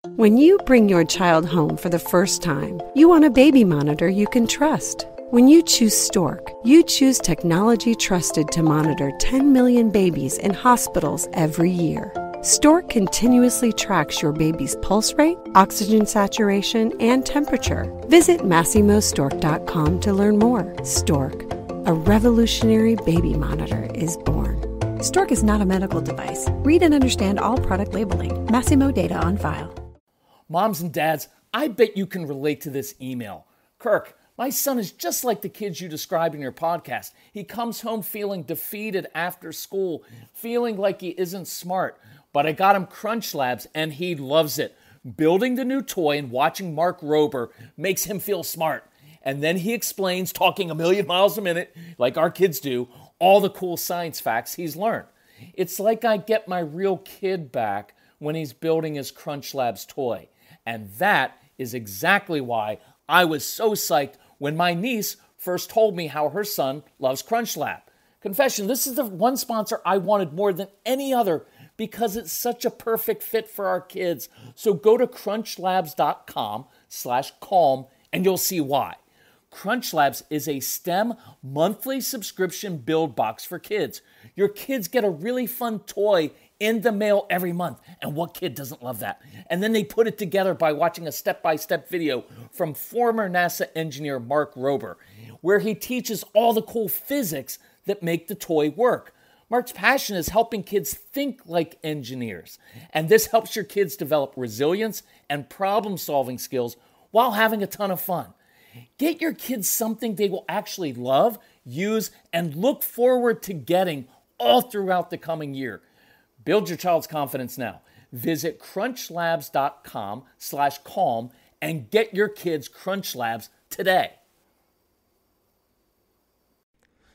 When you bring your child home for the first time, you want a baby monitor you can trust. When you choose Stork, you choose technology trusted to monitor 10 million babies in hospitals every year. Stork continuously tracks your baby's pulse rate, oxygen saturation, and temperature. Visit MassimoStork.com to learn more. Stork, a revolutionary baby monitor, is born. Stork is not a medical device. Read and understand all product labeling. Massimo data on file. Moms and dads, I bet you can relate to this email. Kirk, my son is just like the kids you described in your podcast. He comes home feeling defeated after school, feeling like he isn't smart. But I got him Crunch Labs and he loves it. Building the new toy and watching Mark Rober makes him feel smart. And then he explains, talking a million miles a minute, like our kids do, all the cool science facts he's learned. It's like I get my real kid back when he's building his Crunch Labs toy. And that is exactly why I was so psyched when my niece first told me how her son loves Crunch Lab. Confession, this is the one sponsor I wanted more than any other because it's such a perfect fit for our kids. So go to crunchlabs.com/calm and you'll see why. Crunch Labs is a STEM monthly subscription build box for kids. Your kids get a really fun toy in the mail every month. And what kid doesn't love that? And then they put it together by watching a step-by-step video from former NASA engineer Mark Rober, where he teaches all the cool physics that make the toy work. Mark's passion is helping kids think like engineers. And this helps your kids develop resilience and problem-solving skills while having a ton of fun. Get your kids something they will actually love, use, and look forward to getting all throughout the coming year. Build your child's confidence now. Visit crunchlabs.com/calm and get your kids Crunch Labs today.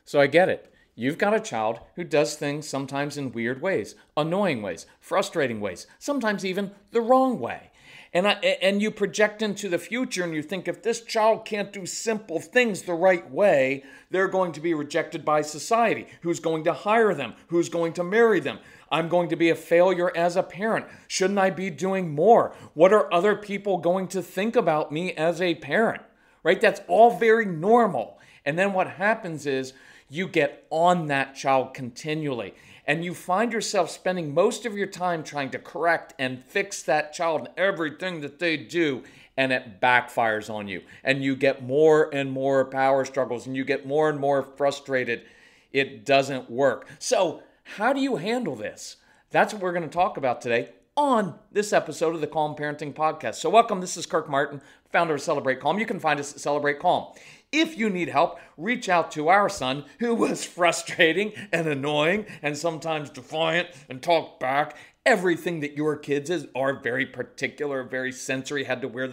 So I get it. You've got a child who does things sometimes in weird ways, annoying ways, frustrating ways, sometimes even the wrong way. And you project into the future and you think if this child can't do simple things the right way, they're going to be rejected by society. Who's going to hire them? Who's going to marry them? I'm going to be a failure as a parent. Shouldn't I be doing more? What are other people going to think about me as a parent? Right? That's all very normal. And then what happens is you get on that child continually. And you find yourself spending most of your time trying to correct and fix that child and everything that they do, and it backfires on you. And you get more and more power struggles, and you get more and more frustrated. It doesn't work. So how do you handle this? That's what we're going to talk about today on this episode of the Calm Parenting Podcast. So welcome, this is Kirk Martin, founder of Celebrate Calm. You can find us at Celebrate Calm. If you need help, reach out to our son who was frustrating and annoying and sometimes defiant and talk back. Everything that your kids are very particular, very sensory, had to wear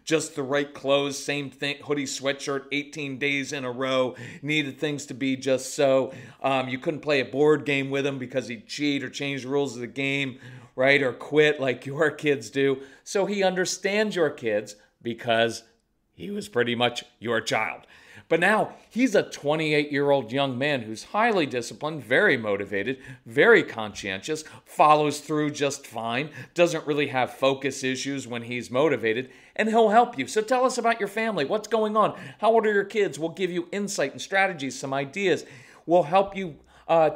just the right clothes, same thing, hoodie, sweatshirt, 18 days in a row, needed things to be just so. You couldn't play a board game with him because he'd cheat or change the rules of the game, right, or quit like your kids do. So he understands your kids because he was pretty much your child. But now he's a 28-year-old young man who's highly disciplined, very motivated, very conscientious, follows through just fine, doesn't really have focus issues when he's motivated, and he'll help you. So tell us about your family. What's going on? How old are your kids? We'll give you insight and strategies, some ideas. We'll help you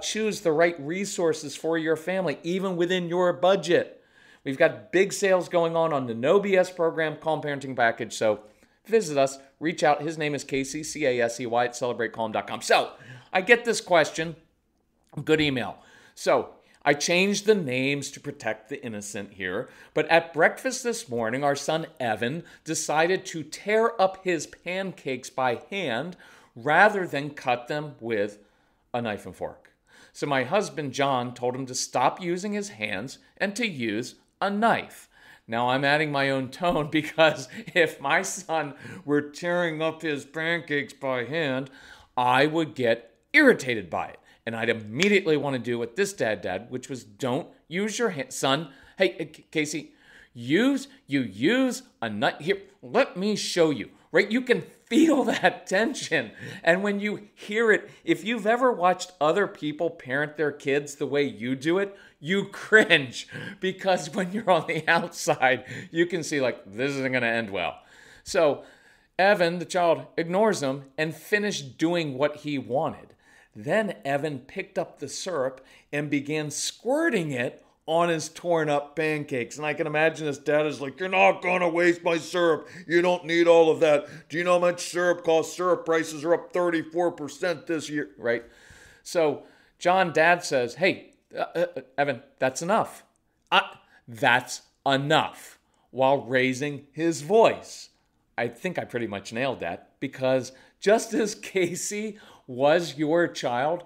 choose the right resources for your family, even within your budget. We've got big sales going on the No BS program, Calm Parenting Package. So visit us, reach out. His name is Casey, C-A-S-E-Y, at celebratecalm.com. So I get this question. Good email. So I changed the names to protect the innocent here. But at breakfast this morning, our son Evan decided to tear up his pancakes by hand rather than cut them with a knife and fork. So my husband, John, told him to stop using his hands and to use a knife. Now, I'm adding my own tone because if my son were tearing up his pancakes by hand, I would get irritated by it. And I'd immediately want to do what this dad did, which was don't use your hand. Son, hey, Casey, use a knife. Here, let me show you, right? You can feel that tension. And when you hear it, if you've ever watched other people parent their kids the way you do it, you cringe because when you're on the outside, you can see like, this isn't going to end well. So Evan, the child, ignores him and finished doing what he wanted. Then Evan picked up the syrup and began squirting it on his torn up pancakes. And I can imagine his dad is like, you're not going to waste my syrup. You don't need all of that. Do you know how much syrup costs? Syrup prices are up 34% this year, right? So John, dad says, hey, Evan, that's enough. That's enough, while raising his voice. I think I pretty much nailed that, because just as Casey was your child,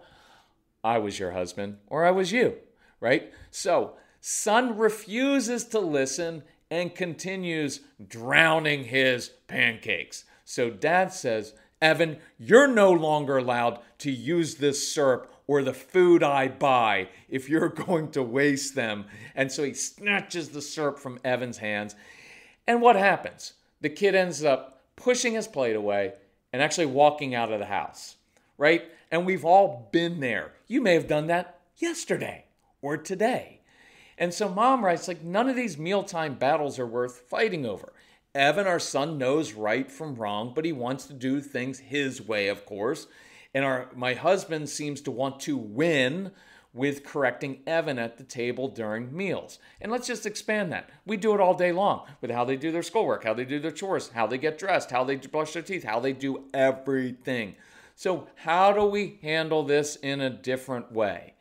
I was your husband, or I was you, right? So son refuses to listen and continues drowning his pancakes. So dad says, Evan, you're no longer allowed to use this syrup or the food I buy if you're going to waste them. And so he snatches the syrup from Evan's hands. And what happens? The kid ends up pushing his plate away and actually walking out of the house, right? And we've all been there. You may have done that yesterday or today. And so mom writes, like, none of these mealtime battles are worth fighting over. Evan, our son, knows right from wrong, but he wants to do things his way, of course. And my husband seems to want to win with correcting Evan at the table during meals. And let's just expand that. We do it all day long with how they do their schoolwork, how they do their chores, how they get dressed, how they brush their teeth, how they do everything. So how do we handle this in a different way?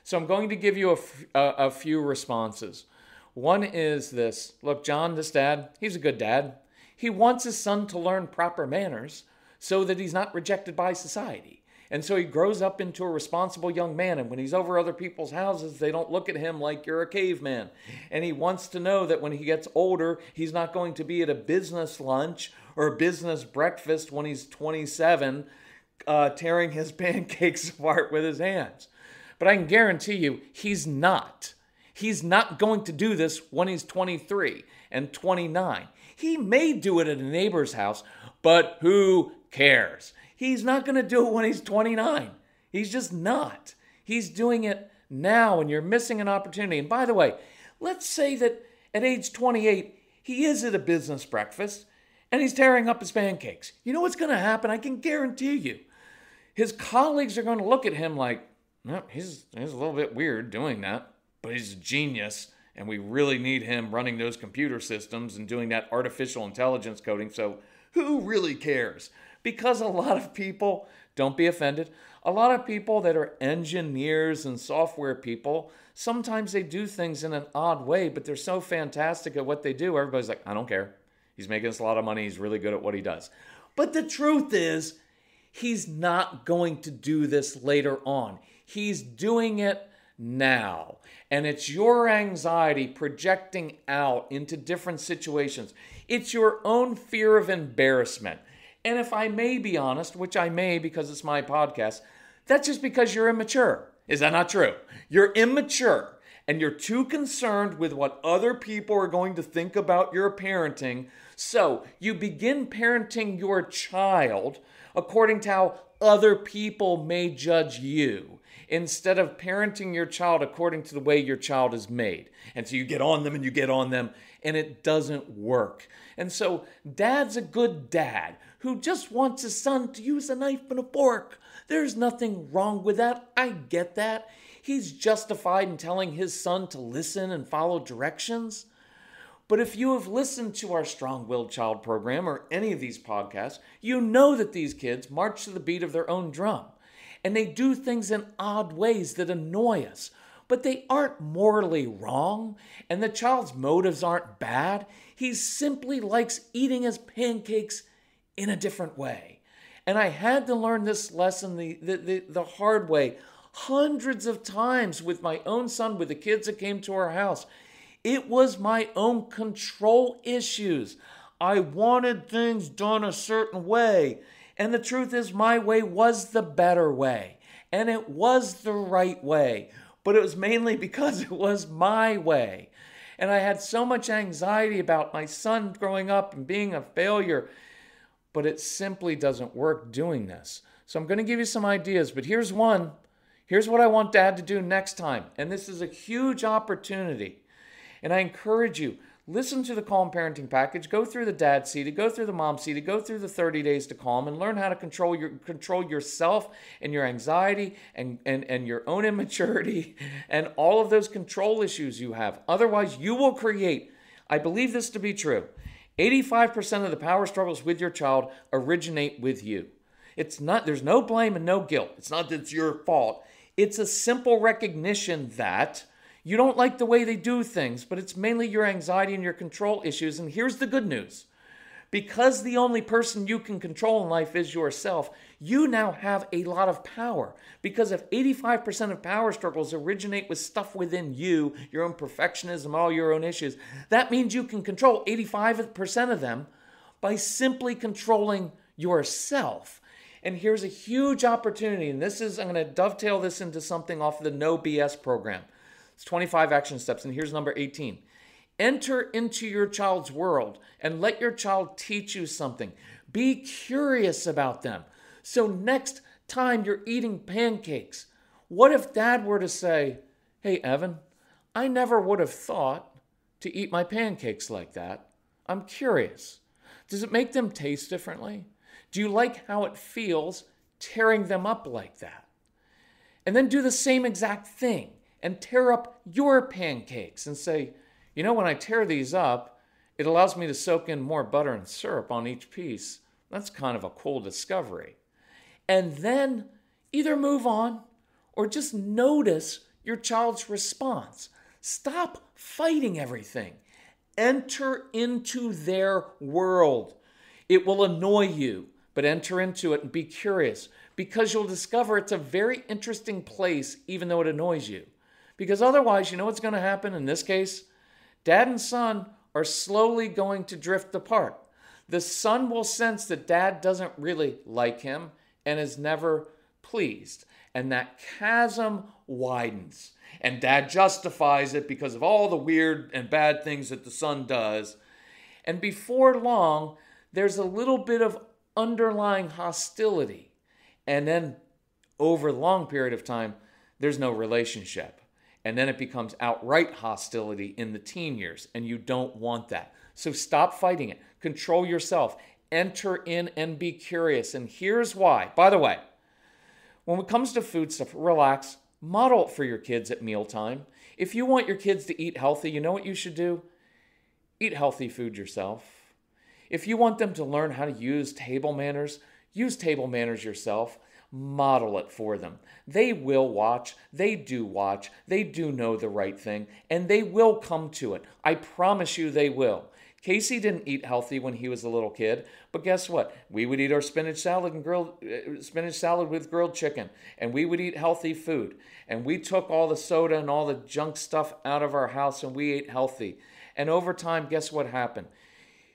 So I'm going to give you a few responses. One is this. Look, John, this dad, he's a good dad. He wants his son to learn proper manners so that he's not rejected by society. And so he grows up into a responsible young man. And when he's over other people's houses, they don't look at him like you're a caveman. And he wants to know that when he gets older, he's not going to be at a business lunch or a business breakfast when he's 27, tearing his pancakes apart with his hands. But I can guarantee you, he's not. He's not going to do this when he's 23 and 29. He may do it at a neighbor's house, but who cares? He's not going to do it when he's 29. He's just not. He's doing it now, and you're missing an opportunity. And by the way, let's say that at age 28, he is at a business breakfast, and he's tearing up his pancakes. You know what's going to happen? I can guarantee you. His colleagues are going to look at him like, no, he's a little bit weird doing that, but he's a genius, and we really need him running those computer systems and doing that artificial intelligence coding, so who really cares? Because a lot of people, don't be offended, a lot of people that are engineers and software people, sometimes they do things in an odd way, but they're so fantastic at what they do, everybody's like, I don't care. He's making us a lot of money. He's really good at what he does. But the truth is, he's not going to do this later on. He's doing it now. And it's your anxiety projecting out into different situations. It's your own fear of embarrassment. And if I may be honest, which I may because it's my podcast, that's just because you're immature. Is that not true? You're immature and you're too concerned with what other people are going to think about your parenting. So you begin parenting your child according to how other people may judge you, instead of parenting your child according to the way your child is made. And so you get on them and you get on them, and it doesn't work. And so dad's a good dad who just wants his son to use a knife and a fork. There's nothing wrong with that. I get that. He's justified in telling his son to listen and follow directions. But if you have listened to our Strong-Willed Child program or any of these podcasts, you know that these kids march to the beat of their own drum. And they do things in odd ways that annoy us. But they aren't morally wrong, and the child's motives aren't bad. He simply likes eating his pancakes in a different way. And I had to learn this lesson the hard way hundreds of times with my own son, with the kids that came to our house. It was my own control issues. I wanted things done a certain way. And the truth is, my way was the better way. And it was the right way. But it was mainly because it was my way. And I had so much anxiety about my son growing up and being a failure. But it simply doesn't work doing this. So I'm going to give you some ideas. But here's one. Here's what I want dad to do next time. And this is a huge opportunity. And I encourage you, listen to the Calm Parenting Package, go through the dad seed, go through the mom seed, go through the 30 days to calm, and learn how to control yourself and your anxiety and your own immaturity and all of those control issues you have. Otherwise, you will create, I believe this to be true, 85% of the power struggles with your child originate with you. There's no blame and no guilt. It's not that it's your fault. It's a simple recognition that you don't like the way they do things, but it's mainly your anxiety and your control issues. And here's the good news. Because the only person you can control in life is yourself, you now have a lot of power. Because if 85% of power struggles originate with stuff within you, your own perfectionism, all your own issues, that means you can control 85% of them by simply controlling yourself. And here's a huge opportunity, and I'm going to dovetail this into something off the No BS program. It's 25 action steps, and here's number 18. Enter into your child's world and let your child teach you something. Be curious about them. So next time you're eating pancakes, what if dad were to say, hey, Evan, I never would have thought to eat my pancakes like that. I'm curious. Does it make them taste differently? Do you like how it feels tearing them up like that? And then do the same exact thing and tear up your pancakes and say, you know, when I tear these up, it allows me to soak in more butter and syrup on each piece. That's kind of a cool discovery. And then either move on or just notice your child's response. Stop fighting everything. Enter into their world. It will annoy you, but enter into it and be curious, because you'll discover it's a very interesting place even though it annoys you. Because otherwise, you know what's going to happen in this case? Dad and son are slowly going to drift apart. The son will sense that dad doesn't really like him and is never pleased. And that chasm widens. And dad justifies it because of all the weird and bad things that the son does. And before long, there's a little bit of underlying hostility. And then over a long period of time, there's no relationship. And then it becomes outright hostility in the teen years. And you don't want that. So stop fighting it. Control yourself. Enter in and be curious. And here's why. By the way, when it comes to food stuff, relax. Model it for your kids at mealtime. If you want your kids to eat healthy, you know what you should do? Eat healthy food yourself. If you want them to learn how to use table manners yourself. Model it for them. They will watch. They do know the right thing, and they will come to it. I promise you they will. Casey didn't eat healthy when he was a little kid, but guess what? We would eat our spinach salad with grilled chicken, and we would eat healthy food. And we took all the soda and all the junk stuff out of our house, and we ate healthy. And over time, guess what happened?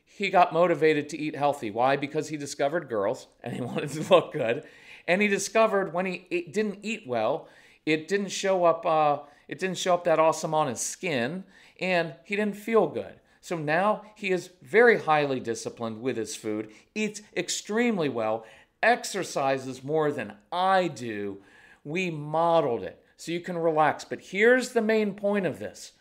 He got motivated to eat healthy. Why? Because he discovered girls, and he wanted to look good. And he discovered when he didn't eat well, it didn't show up that awesome on his skin, and he didn't feel good. So now he is very highly disciplined with his food, eats extremely well, exercises more than I do. We modeled it, so you can relax. But here's the main point of this.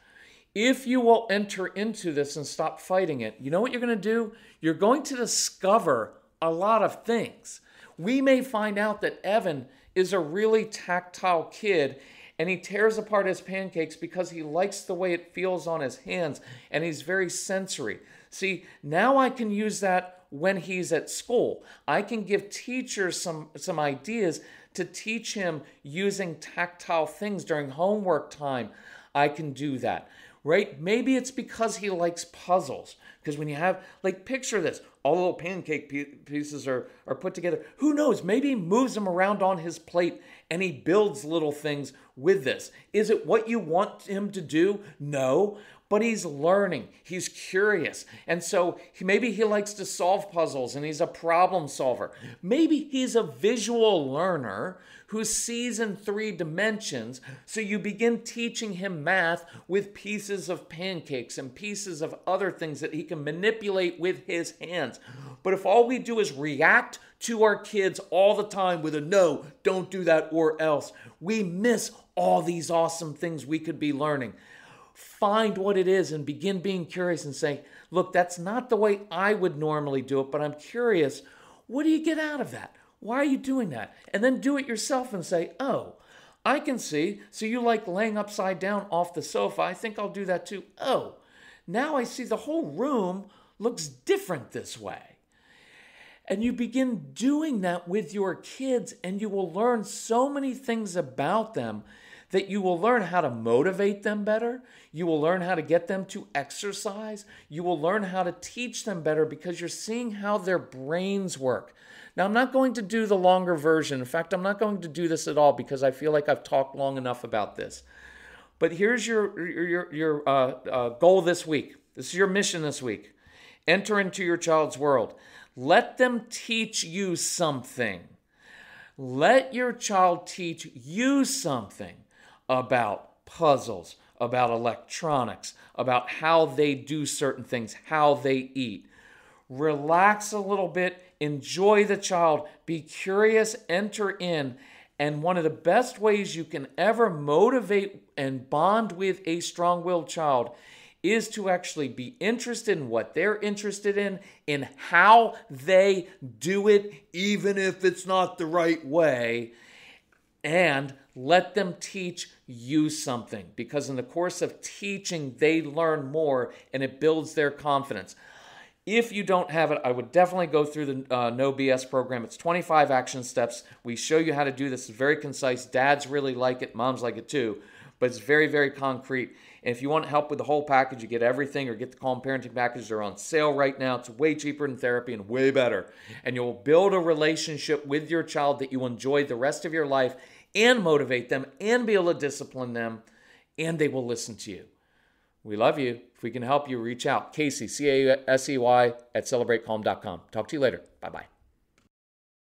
If you will enter into this and stop fighting it, you know what you're going to do? You're going to discover a lot of things. We may find out that Evan is a really tactile kid, and he tears apart his pancakes because he likes the way it feels on his hands, and he's very sensory. See, now I can use that when he's at school. I can give teachers some ideas to teach him using tactile things during homework time. I can do that, right? Maybe it's because he likes puzzles. Because when you have, picture this, all the little pancake pieces are put together. Who knows? Maybe he moves them around on his plate and he builds little things with this. Is it what you want him to do? No. but he's learning. He's curious. And so maybe he likes to solve puzzles and he's a problem solver. Maybe he's a visual learner who sees in 3 dimensions. So you begin teaching him math with pieces of pancakes and pieces of other things that he can manipulate with his hands. But if all we do is react to our kids all the time with a no, don't do that or else, we miss all these awesome things we could be learning. Find what it is and begin being curious and say, look, that's not the way I would normally do it, but I'm curious. What do you get out of that? Why are you doing that? And then do it yourself and say, oh, I can see. So you like laying upside down off the sofa. I think I'll do that too. Oh, now I see the whole room looks different this way. And you begin doing that with your kids, and you will learn so many things about them that you will learn how to motivate them better. You will learn how to get them to exercise. You will learn how to teach them better because you're seeing how their brains work. Now, I'm not going to do the longer version. In fact, I'm not going to do this at all because I feel like I've talked long enough about this. But here's your goal this week. This is your mission this week. Enter into your child's world. Let them teach you something. Let your child teach you something about puzzles, about electronics, about how they do certain things, how they eat. Relax a little bit, enjoy the child, be curious, enter in. And one of the best ways you can ever motivate and bond with a strong-willed child is to actually be interested in what they're interested in how they do it, even if it's not the right way, and let them teach you something. Because in the course of teaching, they learn more and it builds their confidence. If you don't have it, I would definitely go through the No BS program. It's 25 action steps. We show you how to do this. It's very concise. Dads really like it. Moms like it too. But it's very, very concrete. And if you want help with the whole package, you get everything, or get the Calm Parenting package. They're on sale right now. It's way cheaper than therapy and way better. And you'll build a relationship with your child that you enjoy the rest of your life and motivate them and be able to discipline them, and they will listen to you. We love you. If we can help you, reach out. Casey, C-A-S-E-Y @celebratecalm.com. Talk to you later. Bye-bye.